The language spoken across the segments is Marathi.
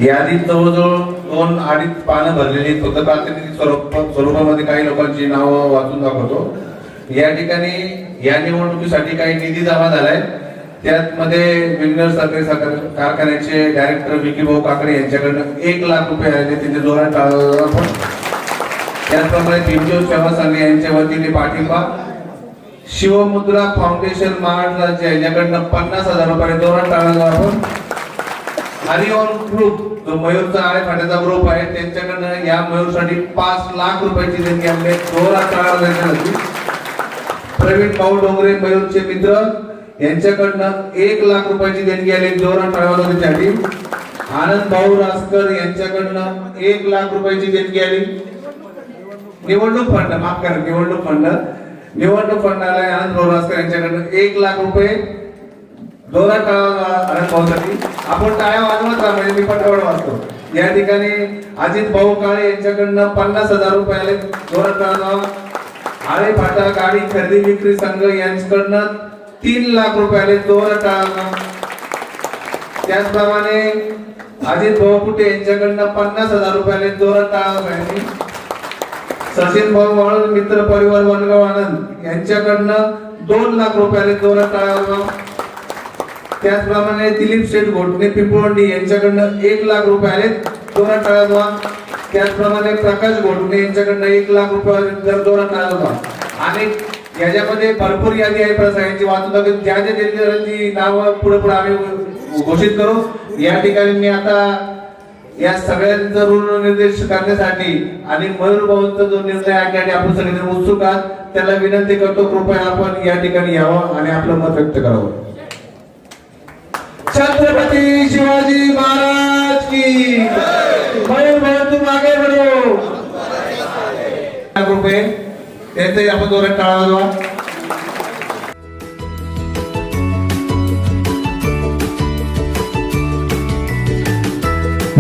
यादीत जवळजवळ 2-2.5 पानं भरलेली फक्त प्रातिनिधिक स्वरूपामध्ये काही लोकांची नावं वाचून दाखवतो। या ठिकाणी या निवडणुकीसाठी काही निधी जमा झालाय, त्यात मध्ये विंगर सहकारी साखर कारखान्याचे डायरेक्टर विकी भाऊ काकडे यांच्याकडनं 1 लाख रुपये आले, त्यांच्या जोरात टाळलं आपण। त्याचप्रमाणे भीमदेव सेवा संघ यांच्या वतीने पाठिंबा, शिवमुद्रा फाउंडेशन महाराष्ट्र राज्य यांच्याकडनं 50,000 रुपये जोरात टाळलं आपण। हरिओम ग्रुप जो मयूरचा आळे फाट्याचा ग्रुप आहे त्यांच्याकडनं या मयूरसाठी 5 लाख रुपयाची देणगी आम्ही जोरात टाळली। प्रवीण भाऊ डोंगरे मयूरचे मित्र यांच्याकडनं 1 लाख रुपयाची देणगी आली, जोरात टाळली त्यासाठी। आनंद भाऊ रासकर यांच्याकडनं 1 लाख रुपयाची देणगी आली। निवडणूक फंड माफ करा, निवडणूक फंडाला आनंद भाऊ रासकर यांच्याकडनं 1 लाख रुपये जोरात आनंद भाऊसाठी आपण टाळ्या वाजवत राहा, म्हणजे मी पटकन वाजतो। या ठिकाणी अजित भाऊ काळे यांच्याकडनं 50,000 रुपये आले, जोरात टाळा। आळे फाटा गाडी खरेदी विक्री संघ यांच्याकडनं 3 लाख रुपये आले, जोरात टाळा। त्याचप्रमाणे अजित भाऊ कुटे यांच्याकडनं 50,000 रुपये आले, जोरात टाळा। सचिन भाऊ वाळून मित्र परिवार वनगाव आनंद यांच्याकडनं 2 लाख रुपये आले, जोरात टाळा। त्याचप्रमाणे दिलीप शेठ घोटणे पिंपळवंडी यांच्याकडनं 1 लाख रुपये आले, जोरात टाळा। त्याचप्रमाणे प्रकाश घोटणे यांच्याकडनं 1 लाख रुपये जोरात टाळा। आणि याच्यामध्ये भरपूर यादी आहे प्रसारांची, वाचून ज्या ज्या देणगीदारांची नावं पुढे पुढे आम्ही घोषित करू। या ठिकाणी मी आता या सगळ्यांचा ऋण निर्देश करण्यासाठी आणि मयूर भाऊंचा जो निर्णय आहे आपण सगळे उत्सुक आहात, त्याला विनंती करतो कृपया आपण या ठिकाणी यावं आणि आपलं मत व्यक्त करावं। छत्रपति शिवाजी महाराज की मयूर भाऊ तुम आगे बढ़ो। रुपये त्याचे आपण जोरात टाळा।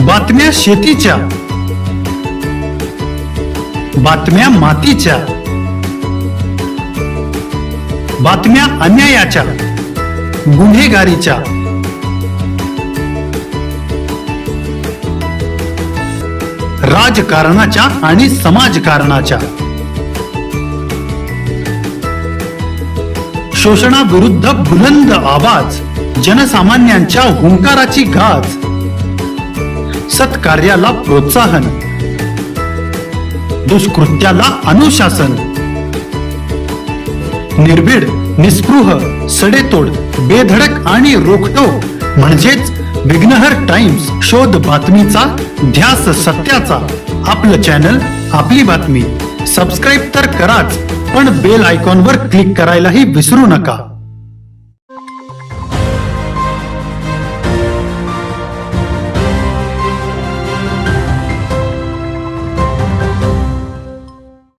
बातम्या शेतीच्या, बातम्या मातीच्या, बातम्या अन्यायाच्या, गुन्हेगारीच्या, राजकारणाच्या आणि समाजकारणाच्या, शोषणाविरुद्ध बुलंद आवाज, जनसामान्यांच्या हुंकाराची गाज, सत्कार्याला प्रोत्साहन, दुष्कृत्याला अनुशासन, निर्भीड, निस्पृह, सडेतोड, बेधडक आणि रोखटोक म्हणजेच विघ्नहर टाइम्स, शोध बातमीचा, ध्यास सत्याचा। आपलं चॅनल, आपली बातमी। सबस्क्राईब तर कराच, पण बेल आयकॉनवर क्लिक करायलाही विसरू नका।